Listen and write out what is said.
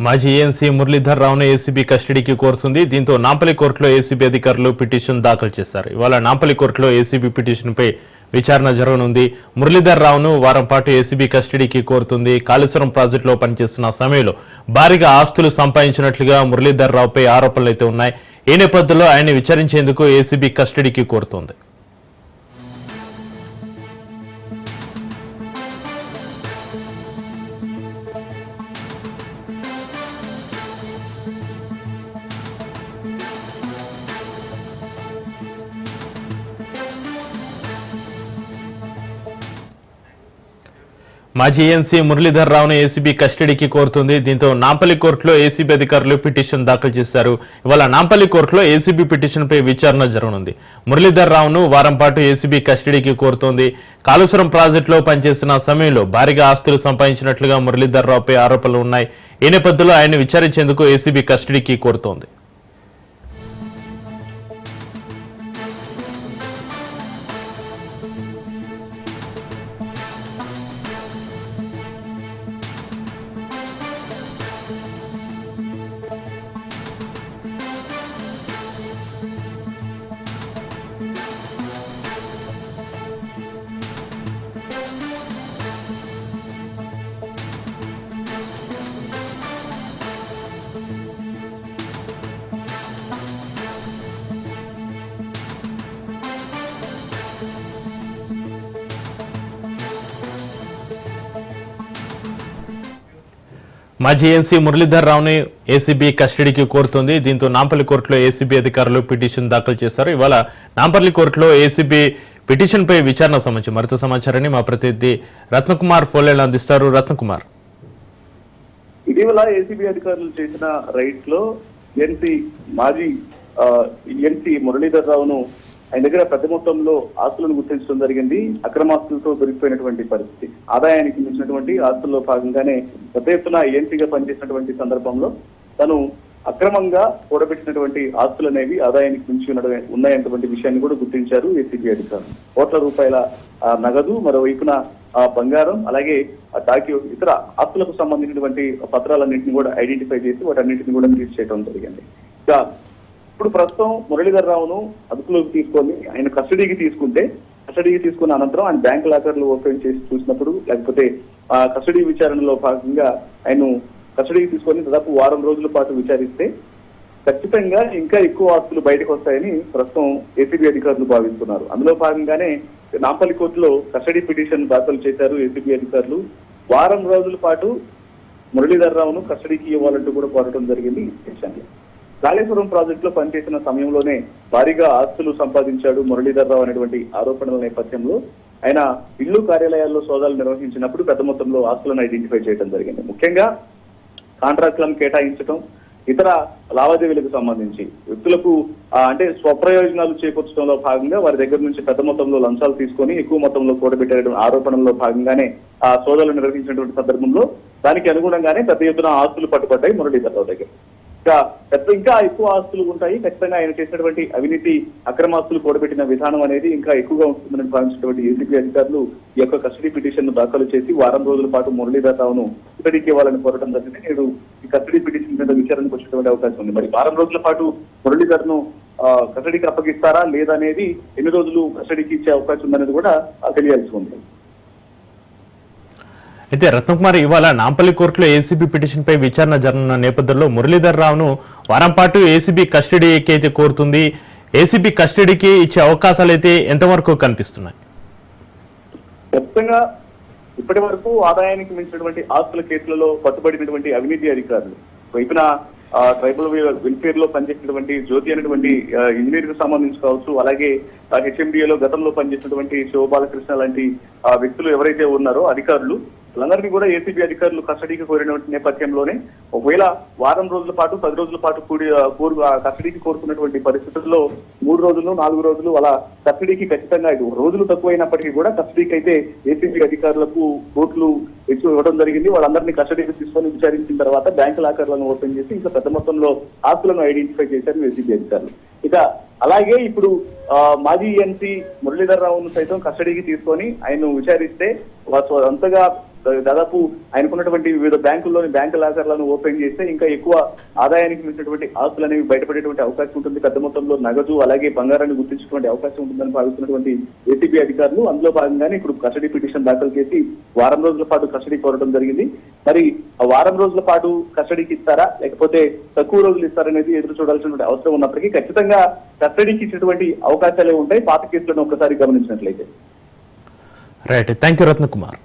మాజీ ఏఎన్సీ మురళీధర్ రావును ఏసీబీ కస్టడీకి కోరుతుంది. దీంతో నాంపల్లి కోర్టులో ఏసీబీ అధికారులు పిటిషన్ దాఖలు చేశారు. ఇవాళ నాంపల్లి కోర్టులో ఏసీబీ పిటిషన్పై విచారణ జరగనుంది. మురళీధర్ రావును వారం పాటు ఏసీబీ కస్టడీకి కోరుతుంది. కాళేశ్వరం ప్రాజెక్టులో పనిచేస్తున్న సమయంలో భారీగా ఆస్తులు సంపాదించినట్లుగా మురళీధర్ రావుపై ఆరోపణలు అయితే ఉన్నాయి. ఈ నేపథ్యంలో ఆయన్ని విచారించేందుకు ఏసీబీ కస్టడీకి కోరుతోంది. మాజీ ఏఎన్సీ మురళీధర్ రావును ఏసీబీ కస్టడీకి కోరుతుంది. దీంతో నాంపల్లి కోర్టులో ఏసీబీ అధికారులు పిటిషన్ దాఖలు చేశారు. ఇవాళ నాంపల్లి కోర్టులో ఏసీబీ పిటిషన్పై విచారణ జరగనుంది. మురళీధర్ రావును వారం పాటు ఏసీబీ కస్టడీకి కోరుతోంది. కాళేశ్వరం ప్రాజెక్టులో పనిచేస్తున్న సమయంలో భారీగా ఆస్తులు సంపాదించినట్లుగా మురళీధర్ రావుపై ఆరోపణలు ఉన్నాయి. ఈ నేపథ్యంలో ఆయన్ని విచారించేందుకు ఏసీబీ కస్టడీకి కోరుతోంది. మాజీ ఏఎన్సీ మురళీధర్ రావుని ఏసీబీ కస్టడీకి కోరుతుంది. దీంతో నాంపల్లి కోర్టులో ఏసీబీ అధికారులు పిటిషన్ దాఖలు చేశారు. ఇవాళ నాంపల్లి కోర్టులో ఏసీబీ పిటిషన్పై విచారణ సంబంధించి మరింత సమాచారాన్ని మా ప్రతినిధి రత్నకుమార్ ఫోన్లైన్ అందిస్తారు. రత్నకుమార్, ఇటీవల ఏసీబీ అధికారులు చేసిన రైడ్ లో మాజీ ఎన్సీ మురళీధర్ రావును ఆయన దగ్గర పెద్ద మొత్తంలో ఆస్తులను గుర్తించడం జరిగింది. అక్రమాస్తులతో దొరికిపోయినటువంటి పరిస్థితి, ఆదాయానికి మించినటువంటి ఆస్తుల్లో భాగంగానే పెద్ద ఎత్తున ఏఎన్సీగా పనిచేసినటువంటి సందర్భంలో తను అక్రమంగా కూడబెట్టినటువంటి ఆస్తులు అనేవి ఆదాయానికి మించి ఉన్నాయన్నటువంటి విషయాన్ని కూడా గుర్తించారు ఏసీబీ అధికారులు. కోట్ల రూపాయల నగదు, మరోవైపున బంగారం, అలాగే ఇతర ఆస్తులకు సంబంధించినటువంటి పత్రాలన్నింటినీ కూడా ఐడెంటిఫై చేసి వాటన్నింటినీ కూడా రిలీజ్ చేయడం జరిగింది. ఇంకా ఇప్పుడు ప్రస్తుతం మురళీధర్ రావును అదుపులోకి తీసుకొని ఆయన కస్టడీకి తీసుకున్న అనంతరం ఆయన బ్యాంక్ లాకర్లు ఓపెన్ చేసి చూసినప్పుడు, లేకపోతే కస్టడీ విచారణలో భాగంగా ఆయన కస్టడీకి తీసుకొని దాదాపు వారం రోజుల పాటు విచారిస్తే ఖచ్చితంగా ఇంకా ఎక్కువ ఆస్తులు బయటకు వస్తాయని ప్రస్తుతం ఏసీబీ అధికారులు భావిస్తున్నారు. అందులో భాగంగానే నాంపల్లి కోర్టులో కస్టడీ పిటిషన్ దాఖలు చేశారు ఏసీబీ అధికారులు. వారం రోజుల పాటు మురళీధర్ రావును కస్టడీకి ఇవ్వాలంటూ కూడా కోరడం జరిగింది. కాళేశ్వరం ప్రాజెక్ట్ లో పనిచేసిన సమయంలోనే భారీగా ఆస్తులు సంపాదించాడు మురళీధర్ రావు అనేటువంటి ఆరోపణల నేపథ్యంలో ఆయన ఇల్లు కార్యాలయాల్లో సోదాలు నిర్వహించినప్పుడు పెద్ద మొత్తంలో ఆస్తులను ఐడెంటిఫై చేయడం జరిగింది. ముఖ్యంగా కాంట్రాక్టులను కేటాయించడం, ఇతర లావాదేవీలకు సంబంధించి వ్యక్తులకు అంటే స్వప్రయోజనాలు చేకూర్చడంలో భాగంగా వారి దగ్గర నుంచి పెద్ద మొత్తంలో లంచాలు తీసుకొని ఎక్కువ మొత్తంలో కూడబెట్టే ఆరోపణల్లో భాగంగానే ఆ సోదాలు నిర్వహించినటువంటి సందర్భంలో దానికి అనుగుణంగానే పెద్ద ఎత్తున ఆస్తులు పట్టుబడ్డాయి మురళీధర్ రావు దగ్గర. ఇంకా ఎక్కువ ఆస్తులు ఉంటాయి. ఖచ్చితంగా ఆయన చేసినటువంటి అవినీతి అక్రమాస్తులు కూడబెట్టిన విధానం అనేది ఇంకా ఎక్కువగా ఉంటుందని భావించినటువంటి ఏసీబీ అధికారులు ఈ యొక్క కస్టడీ పిటిషన్ దాఖలు చేసి వారం రోజుల పాటు మురళీధర్ రావును కస్టడీకి ఇవ్వాలని కోరడం జరిగింది. నేడు ఈ కస్టడీ పిటిషన్ మీద విచారణకు వచ్చేటువంటి అవకాశం ఉంది. మరి వారం రోజుల పాటు మురళీధర్ ను కస్టడీకి అప్పగిస్తారా లేదా అనేది, ఎన్ని రోజులు కస్టడీకి ఇచ్చే అవకాశం ఉందనేది కూడా తెలియాల్సి ఉంది. అయితే రత్నకుమార్, ఇవాళ నాంపల్లి కోర్టులో ఏసీబీ పిటిషన్ పై విచారణ జరగనున్న నేపథ్యంలో మురళీధర్ రావును వారం పాటు ఏసీబీ కస్టడీకి అయితే కోరుతుంది. ఏసీబీ కస్టడీకి ఇచ్చే అవకాశాలు అయితే ఎంతవరకు కనిపిస్తున్నాయి? ఖచ్చితంగా ఇప్పటి వరకు ఆదాయానికి మించినటువంటి ఆస్తుల కేసులలో పట్టుబడినటువంటి అవినీతి అధికారులు వైపున ట్రైబల్ వెల్ఫేర్ లో పనిచేసినటువంటి జ్యోతి అనేటువంటి ఇంజనీర్ కు సంబంధించి కావచ్చు, అలాగే హెచ్ఎండిఏలో గతంలో పనిచేసినటువంటి శివబాలకృష్ణ లాంటి వ్యక్తులు ఎవరైతే ఉన్నారో అధికారులు, వాళ్ళందరినీ కూడా ఏసీబీ అధికారులు కస్టడీకి కోరిన నేపథ్యంలోనే ఒకవేళ వారం రోజుల పాటు 10 రోజుల పాటు కస్టడీకి కోరుకున్నటువంటి పరిస్థితుల్లో 3 రోజులు 4 రోజులు అలా కస్టడీకి ఖచ్చితంగా రోజులు తక్కువైనప్పటికీ కూడా కస్టడీకి అయితే ఏసీబీ అధికారులకు కోర్టులు ఇవ్వడం జరిగింది. వాళ్ళందరినీ కస్టడీకి తీసుకొని విచారించిన తర్వాత బ్యాంక్ లాకర్లను ఓపెన్ చేసి ఇంకా పెద్ద మొత్తంలో ఆస్తులను ఐడెంటిఫై చేశారు ఏసీబీ అధికారులు. ఇక అలాగే ఇప్పుడు మాజీ ఎన్సీ మురళీధర్ రావును సైతం కస్టడీకి తీసుకొని ఆయన విచారిస్తే అంతగా దాదాపు ఆయనకున్నటువంటి వివిధ బ్యాంకుల్లోని బ్యాంకు లాకర్లను ఓపెన్ చేస్తే ఇంకా ఎక్కువ ఆదాయానికి మించినటువంటి ఆస్తులు అనేవి బయటపడేటువంటి అవకాశం ఉంటుంది. పెద్ద మొత్తంలో నగదు అలాగే బంగారాన్ని గుర్తించేటువంటి అవకాశం ఉంటుందని భావిస్తున్నటువంటి ఏసీబీ అధికారులు అందులో భాగంగానే ఇప్పుడు కస్టడీ పిటిషన్ దాఖలు చేసి వారం రోజుల పాటు కస్టడీ కోరడం జరిగింది. మరి ఆ వారం రోజుల పాటు కస్టడీకి ఇస్తారా లేకపోతే తక్కువ రోజులు ఇస్తారనేది ఎదురు చూడాల్సినటువంటి అవసరం ఉన్నప్పటికీ ఖచ్చితంగా కస్టడీకి ఇచ్చేటువంటి అవకాశాలే ఉంటాయి పాత కేసులను ఒక్కసారి గమనించినట్లయితే. Right, thank you Ratnakumar.